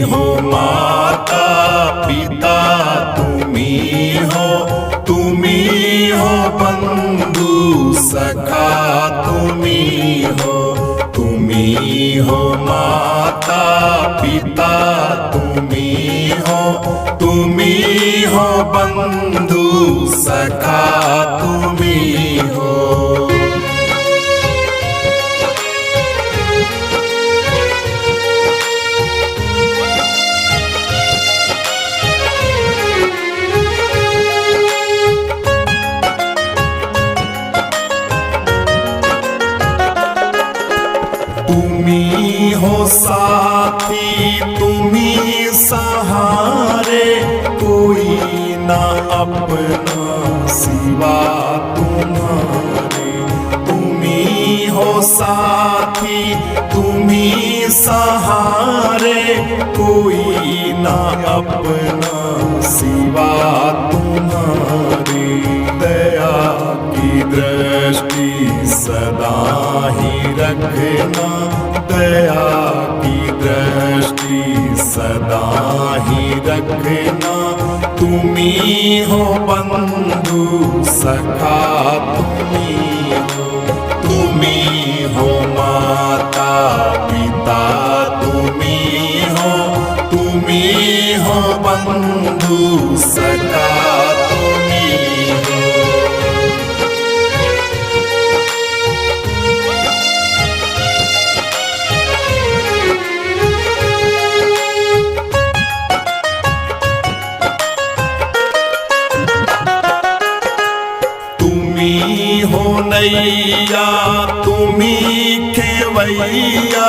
हो माता पिता, तुम्ही हो बंधु सखा, तुम्ही हो माता पिता, तुम्ही हो बंधु सखा, तुम्ही हो। तुम्ही हो साथी, तुम्ही सहारे, कोई ना अपना सिवा तुम्हारे। तुम्ही हो साथी, तुम्ही सहारे, कोई ना अपना सिवा तुम्हारे। दया की दृष्टि सदा ही रखना, दया की दृष्टि सदा ही रखना। तुम्ही हो बंधु सखा, तुम्ही हो माता पिता, तुम्ही हो बंधु सखा, तुम्ही हो। तुम्ही हो नैया, तुम्ही खेवैया,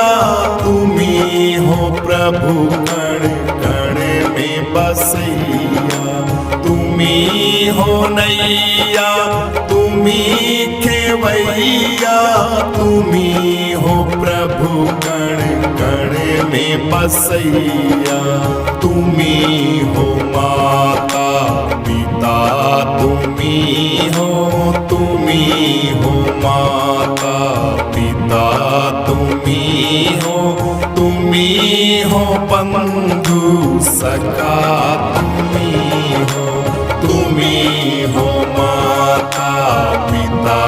तुम्ही हो प्रभु कण कण में बसैया। तुम्ही हो नैया, तुम्ही खेवैया, तुम्ही हो प्रभु कण कण में बसैया। तुम्ही हो माता पिता, तुम्ही हो माता पिता, तुम्ही हो बंधु सखा, तुम्ही हो माता पिता,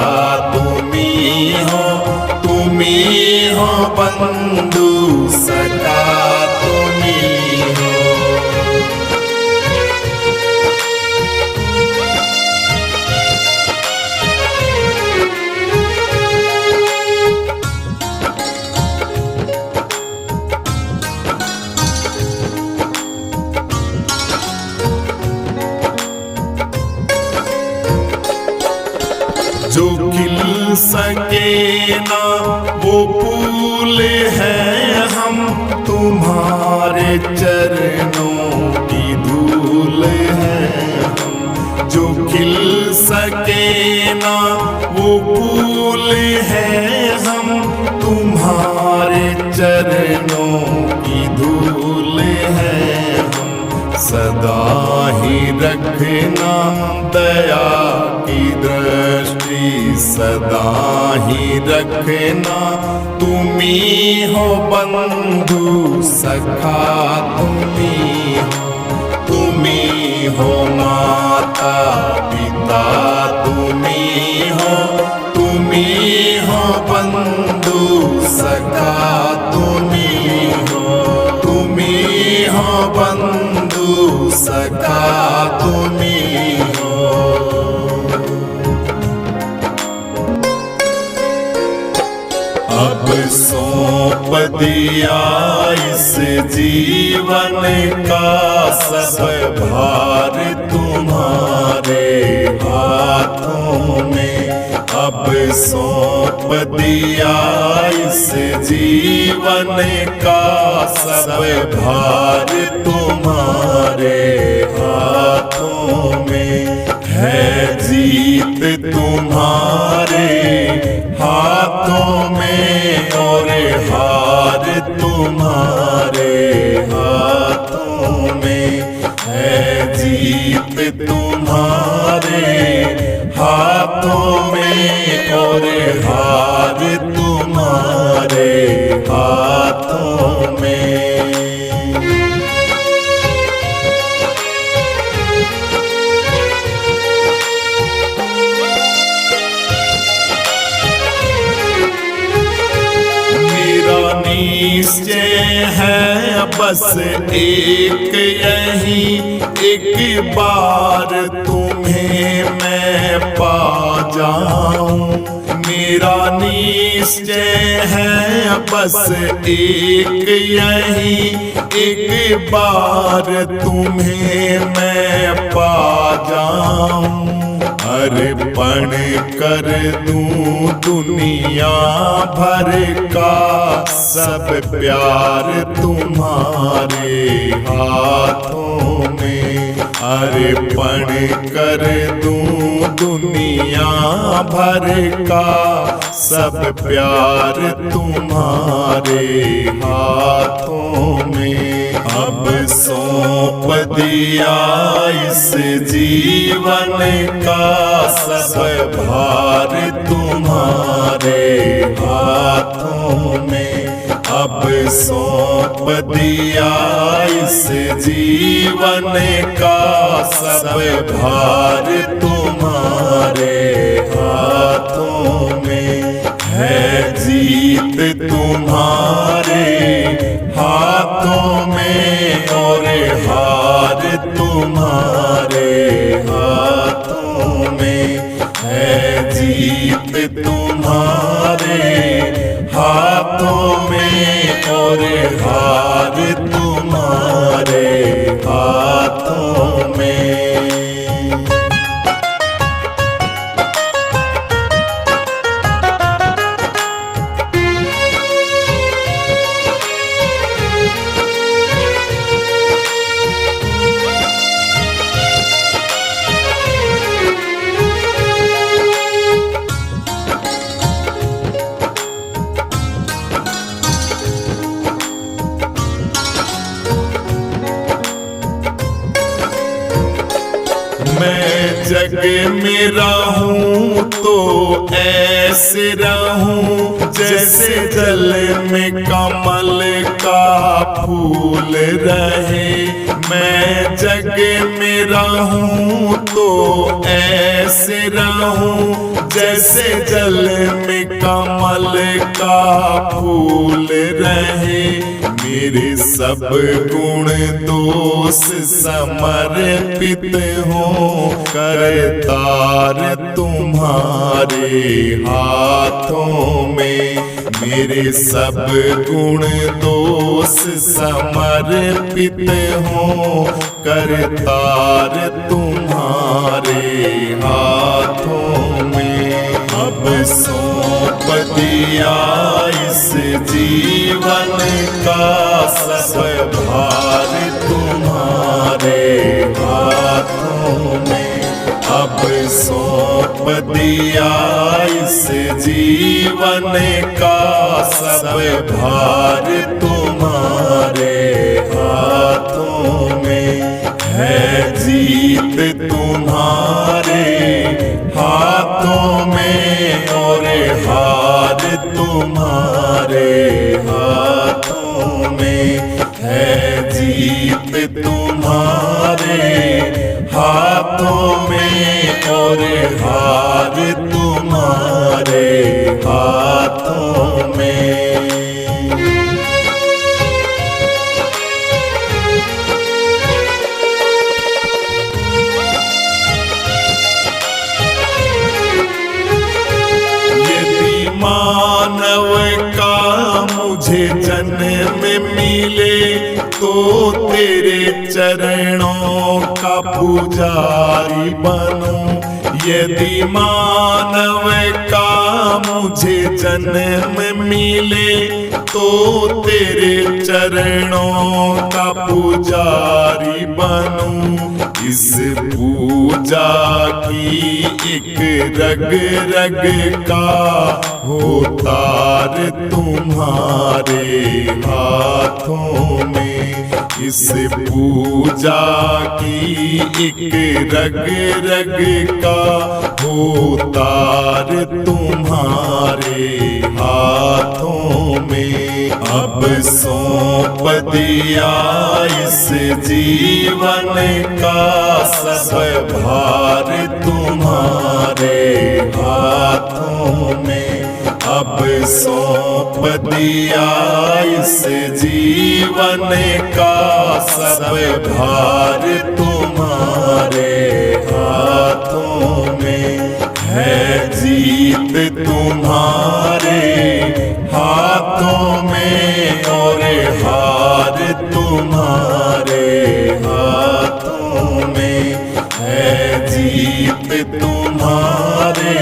तुम्ही हो बंधु सखा, तुम्ही हो। जो खिल सके ना वो फूल है हम, तुम्हारे चरणों की धूल है हम। जो खिल सके ना वो फूल है हम, तुम्हारे चरणों की धूल है हम। सदा ही रखना दया की दृष्टि, सदा ही रखना। तुम्ही हो बंधु सखा, तुम्ही हो माता पिता, तुम्ही हो बंधु सखा, तुम्ही हो बंधु सखा, तुम्ही हो। अब सौंप दिया इस जीवन का सब भार तुम्हारे हाथों में। अब सौंप दिया इस जीवन का सब भार तुम्हारे हाथों में। है जीत तुम्हारे हाथों में और हार तुम्हारे हाथों में। है जीत तुम्हारे हाथों में और हार तुम्हारे हाथों में। बस एक यही एक बार तुम्हें मैं पा जाऊं। मेरा निश्चय है बस एक यही एक बार तुम्हें मैं पा जाऊं। अर्पण कर दूं दुनिया भर का सब प्यार तुम्हारे हाथों में। अर्पण कर दूं दुनिया भर का सब प्यार तुम्हारे हाथों में। अब सौंप दिया इस जीवन का सब भार तुम्हारे हाथों में। अब सौंप दिया इस जीवन का सब भार तुम्हारे हाथों में। है जीत तुम्हारे हाथों में और हार तुम्हारे हाथों में। है जीत तुम्हारे हाथों में और हार तुम्हारे हाथों में। मैं जग में रहूं तो ऐसे रहूं जैसे जल में कमल का फूल रहे। मैं जग में रहूं तो ऐसे रहूं जैसे जल में कमल का फूल रहे। मेरे सब गुण दोष समर्पित हो करतार तुम्हारे हाथों में। मेरे सब गुण दोष समर्पित हो करतार तुम्हारे हाथों में। अब सौंप दिया इस जीवन का सब भार तुम्हारे हाथों में। अब सौंप दिया इस जीवन का सब भार तुम्हारे हाथों में। है जीत तुम्हारे हाथों में और हार तुम्हारे हाथों में। है जीत तुम्हारे हाथों में और हार तुम्हारे हाथों में। मानव का मुझे जन्म मिले तो तेरे चरणों का पुजारी बनूं। यदि मानव का मुझे जन्म मिले तो तेरे चरणों का पुजारी बनूं। इस पूजा की एक रग रग का हो तार तुम्हारे हाथों में। इस पूजा की एक रग रग का हो तार तुम्हारे हाथों में। अब सौंप दिया इस जीवन का सब भार तुम्हारे हाथों में। अब सौंप दिया इस जीवन का सब भार तुम्हारे हाथों में है, जीत तुम्हारे हाथों में और हार तुम्हारे हाथों में है, जीत तुम्हारे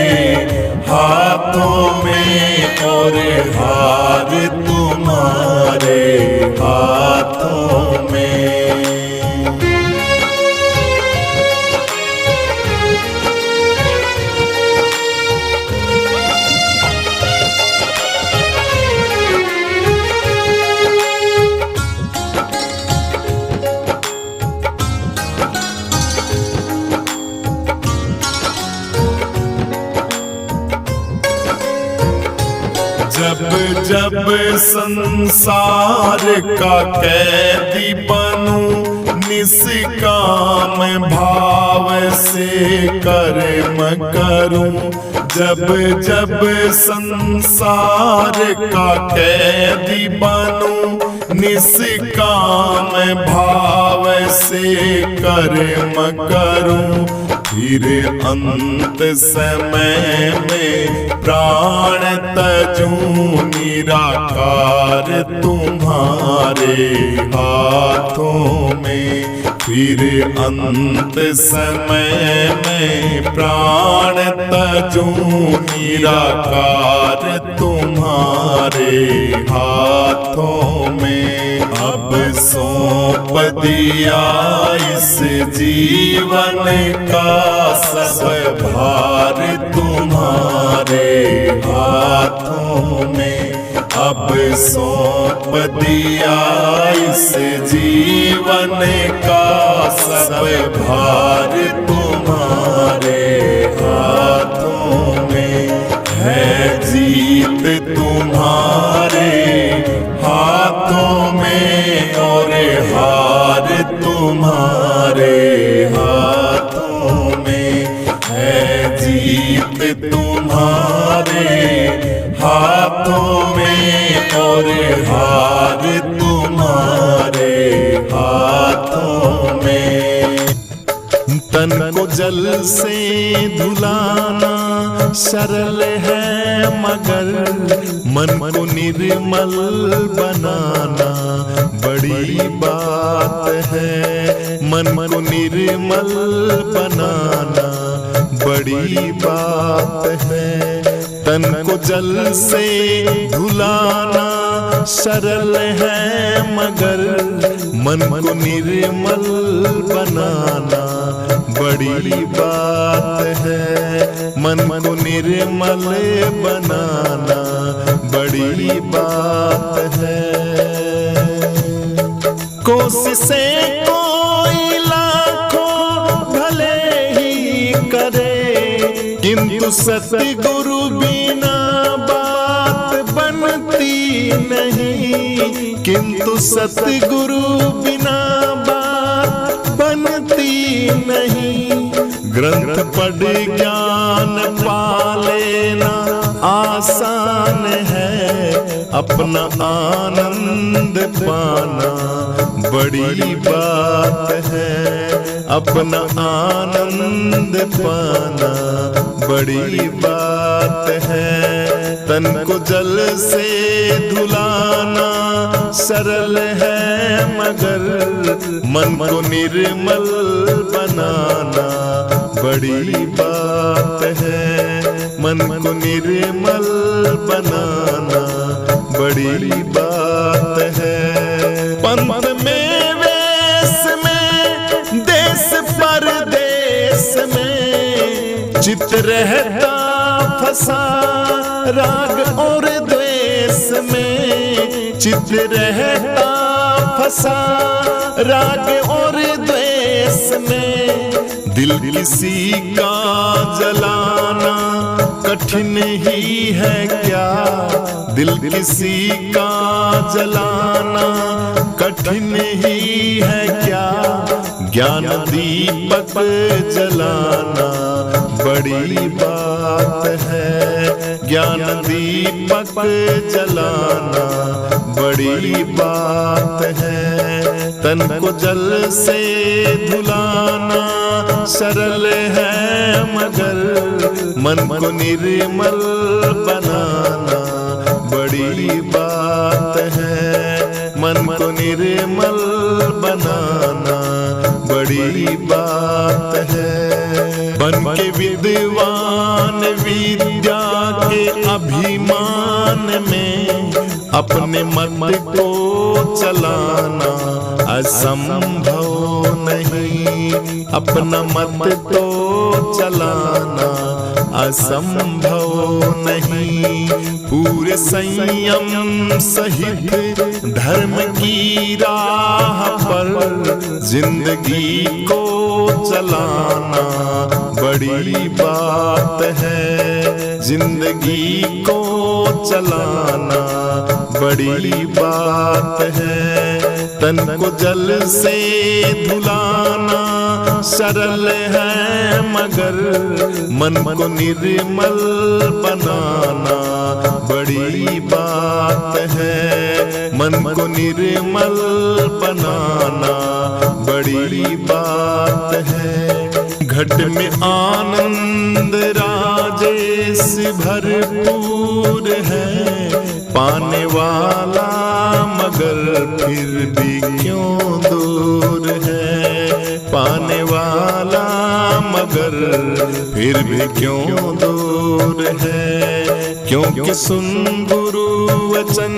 हाथों में और हार तुम्हारे हाथों में। जब जब संसार का कैदी बनूं, निष्काम भाव से कर्म करूं। जब जब संसार का कैदी बनूं, निष्काम भाव से कर्म करूं। फिर अंत समय में प्राण तजूं, निराकार तुम्हारे हाथों में। फिर अंत समय में प्राण तजूं, निराकार तुम्हारे हाथों में। अब सौंप दिया इस जीवन का सब भार तुम्हारे हाथों में। अब सौंप दिया इस जीवन का सब भार तुम्हारे हाथों में है, जीत तुम्हारे हाथों में और हार तुम्हारे हाथों में है, जीत तुम्हारे हाथों में और हार तुम्हारे हाथों में। तन को जल से धुलाना सरल है, मगर मन को निर्मल बनाना बड़ी बात है। मन को निर्मल बनाना बड़ी बात है। तन को जल से धुलाना सरल है, मगर मन को निर्मल बनाना बड़ी बात है। मन को निर्मल बनाना बड़ी बात है। कोशिशें कोई लाखों भले ही करे, किंतु सतगुरु बिना बात बनती नहीं। किंतु सतगुरु बिना बात बनती नहीं। ग्रंथ पढ़ ज्ञान पा लेना आसान है, अपना आनंद पाना बड़ी बात है। अपना आनंद पाना बड़ी बात है। तन को जल से धुलाना सरल है, मगर मन को निर्मल बनाना बड़ी बात है। मन को निर्मल बनाना बड़ी बात है। पंथ में वेश में देश परदेश में चित रहता फंसा राग और द्वेष में। चित रहता फंसा राग और द्वेष में। दिल किसी का जलाना कठिन ही है क्या। दिल किसी का जलाना कठिन ही है क्या। ज्ञान दीपक जलाना बड़ी बात है, ज्ञान दीपक जलाना बड़ी बात है। तन को जल से धुलाना सरल है मगर मन को निर्मल बनाना बड़ी बात है। मन को निर्मल बनाना बड़ी बात है। बन के विद्वान विद्या के अभिमान में अपने मत को चलाना असंभव नहीं, अपना मत तो चलाना असंभव नहीं। पूरे संयम सहित धर्म की राह पर जिंदगी को चलाना बड़ी बात है। जिंदगी को चलाना बड़ी बात है। तन को जल से धुलाना सरल है मगर मन को निर्मल बनाना बड़ी बात है। मन को निर्मल बनाना बड़ी बात है। घट में आनंद राजेश भरपूर है, पाने वाला मगर फिर भी क्यों दूर है। पाने वाला मगर फिर भी क्यों दूर है। क्योंकि सुन गुरु वचन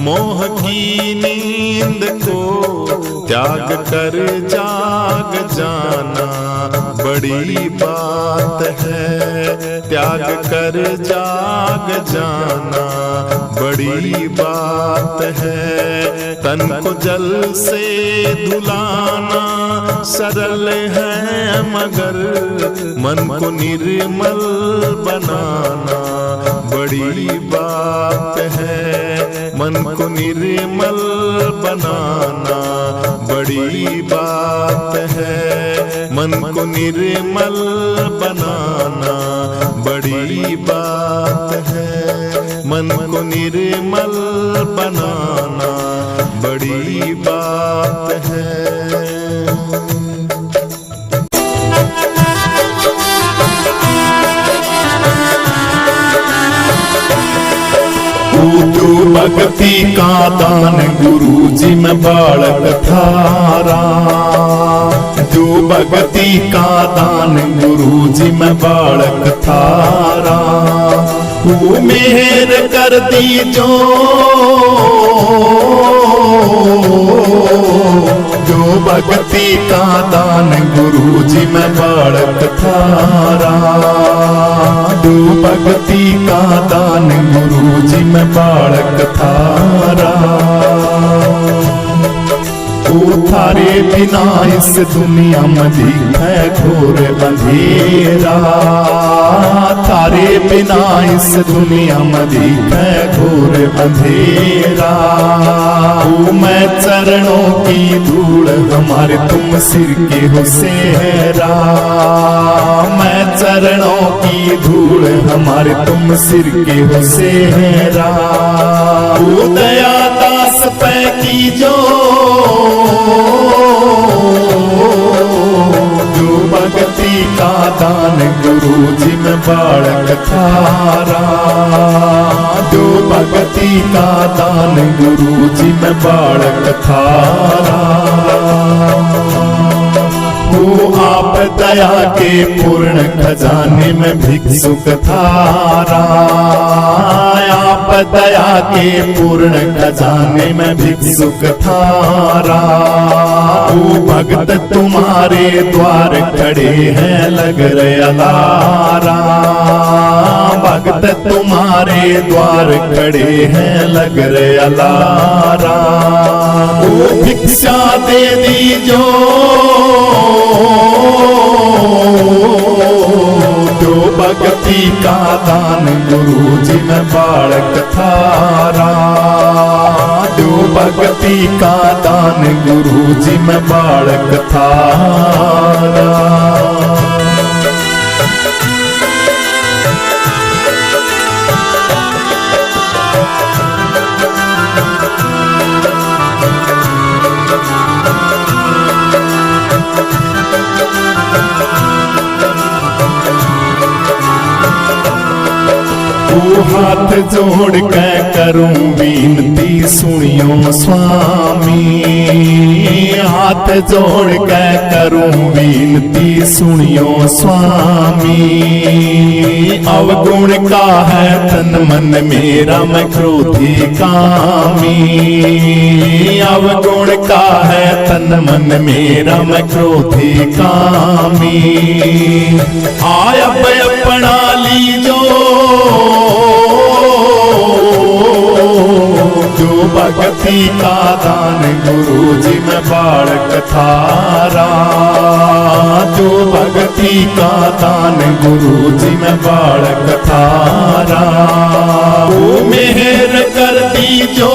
मोह की नींद को त्याग कर जाग जाना बड़ी बात है। त्याग कर जाग जाना बड़ी बात है। तन को जल से धुलाना सरल है मगर मन को निर्मल बनाना बड़ी बात है। मन को निर्मल बनाना बड़ी बात है। मन को निर्मल बनाना बड़ी बात है। मन को निर्मल बनाना बड़ी बात है। तू भक्ति का दान गुरु जी में बालक थारा। तू भक्ति का दान गुरु जी में बालक थारा। तू मेहर कर दी जो भक्ति का दान गुरु जी में बालक थारा। तू भक्ति का दान गुरु जी में बालक थारा। ओ थारे बिना इस दुनिया में दिखे घोर अंधेरा। थारे बिना इस दुनिया में दिखे घोर अंधेरा। ओ मैं चरणों की धूल हमारे तुम सिर के हो सेहरा। मैं चरणों की धूल हमारे तुम सिर के हो सेहरा। ओ दया दास पे की जो भक्ति का दान गुरु जी में बालक थारा। जो भक्ति का दान गुरु जी में बालक थारा। वो आप दया के पूर्ण खजाने में भिक्षुक थारा। आप दया के पूर्ण खजाने में भिक्षुक थारा। वो भक्त तुम्हारे द्वार खड़े हैं लग रहे लारा। भक्त तुम्हारे द्वार खड़े हैं लग रहे लारा। वो भिक्षा दे दीजो जो भक्ति का दान गुरु जी में बालक थारा। जो भक्ति का दान गुरु जी मैं बालक थारा। हाथ जोड़ के करूं विनती सुनियो स्वामी, हाथ जोड़ के करूं विनती सुनियो स्वामी। अवगुण का है तन मन मेरा मैं क्रोधी कामी, अवगुण का है तन मन मेरा मैं क्रोधी कामी। आय अपना लीजो जो भक्ति का दान गुरु जी मैं बालक थारा, जो भक्ति का दान गुरु जी मैं बालक थारा। वो मेहर कर दीजो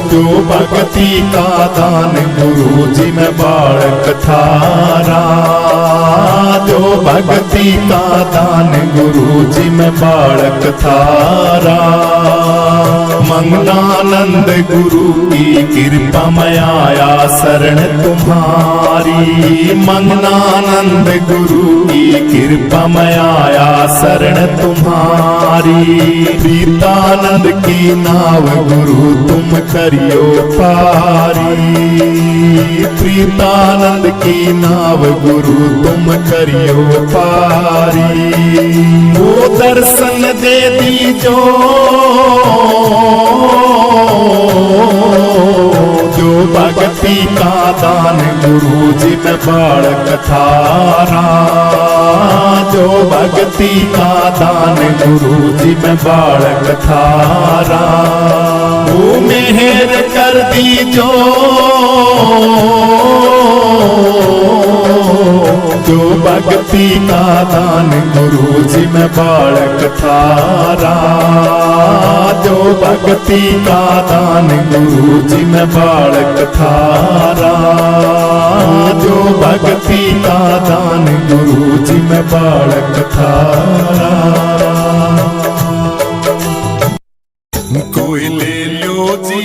जो भक्ति का दान गुरु जी मैं बालक थारा, जो भक्ति का दान गुरु जी मैं बालक थारा। मंगलानंद गुरु की कृपा मैं आया शरण तुम्हारी, मंगलानंद गुरु की कृपा मैं आया शरण तुम्हारी। प्रीतानंद की नाव गुरु तुम करियो पारी, प्रीतानंद की नाव गुरु तुम करियो पारी। वो दर्शन दे दीजो जो भक्ति का दान गुरु जी मैं बालक थारा, जो भक्ति का दान गुरु जी मैं बालक थारा। वो मेहर कर दीजो जो भक्ति का दान गुरु जी मैं बालक थारा, जो भक्ति का दान गुरु जी मैं बालक थारा, जो भक्ति का दान गुरु जी मैं बालक थारा। कोई ले लो जी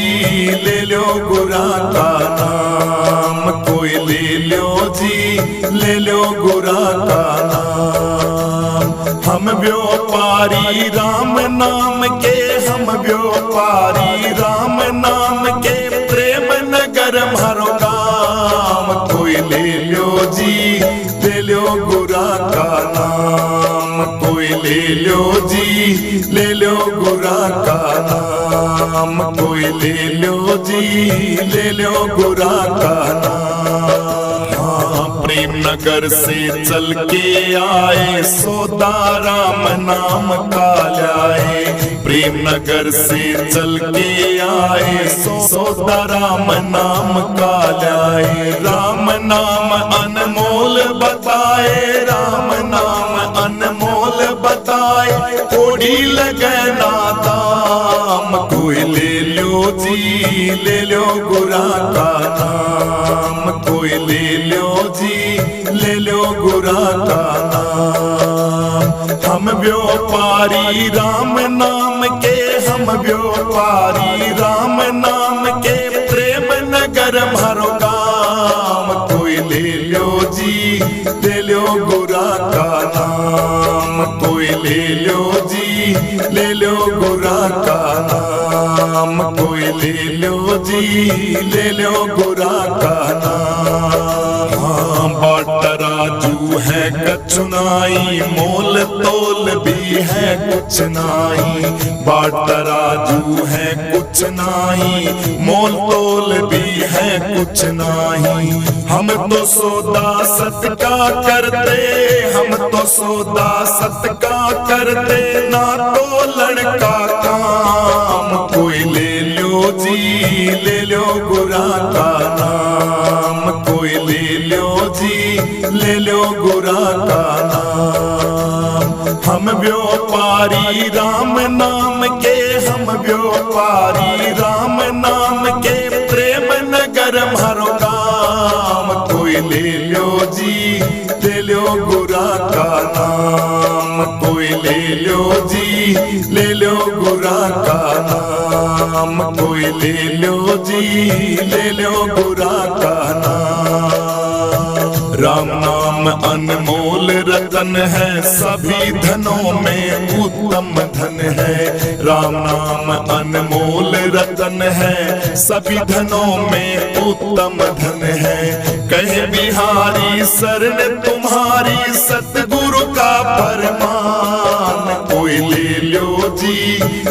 ले लो गुरा का नाम, कोई ले लो जी ले लो गुरा का नाम। हम व्यापारी राम नाम के, हम व्यापारी राम नाम के, प्रेम नगर मारो काम। कोई ले लो जी ले लो गुरा का नाम, कोई ले लो जी ले लो गुरा का नाम, कोई ले लो जी ले लो गुरा का नाम। हाँ, प्रेम नगर से चल के आए सौदा राम नाम का लाए, प्रेम नगर से चल के आए सौदा राम नाम का लाए। राम नाम अनमोल बताए, राम नाम अनमोल बताए, कोड़ी लगे ना दाम। कोई ले लो जी ले लो गुरा का नाम, कोई ले लो जी ले लो गुरा का नाम। हम व्यापारी राम नाम के, हम व्यापारी राम नाम के, प्रेम नगर मारो काम। कोई ले लो जी ले लो गुरा का नाम, कोई ले लो जी ले लो गुरा का नाम, कोई ले लो जी ले लो गुरा का नाम। हाँ, बाटराजू है कचुनाई, मोल तोल भी है कुछ नाई। बाटराजू है कुछ नाई, मोल तोल भी है कुछ नाई। हम तो सौदा सतका करते, हम तो सौदा सतका करते, ना तो लड़का काम। कोई ले लो जी ले लो गुरा का नाम, कोई ले लो जी ले लो गुरा का नाम। हम व्यापार व्यापारी राम नाम के, हम व्यापारी राम नाम के, प्रेम नगर मारो काम। कोई ले लो जी ले लो गुरा का नाम, कोई ले लो जी ले लो गुरा का नाम, कोई ले लो जी ले लो गुरा का नाम। राम नाम अनमोल रतन है, सभी धनों में उत्तम धन है। राम नाम अनमोल रतन है, सभी धनों में उत्तम धन है। कहे बिहारी शरण तुम्हारी, सतगुरु का फरमान। कोई ले लो जी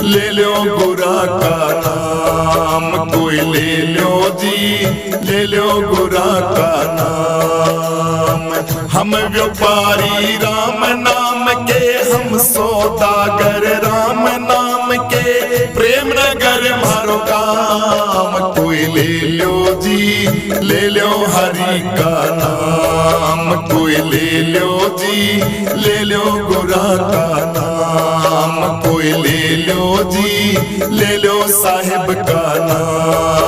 ले लो गुरा का नाम, कोई ले लो जी ले लो गुरा का नाम। हम व्यापारी राम नाम के, हम सौदागर राम नाम के, प्रेम नगर मारो काम। कोई ले लो जी ले लो हरि का नाम, कोई ले लो जी ले लो गुरा का नाम, कोई ले लो जी ले लो साहिब का नाम।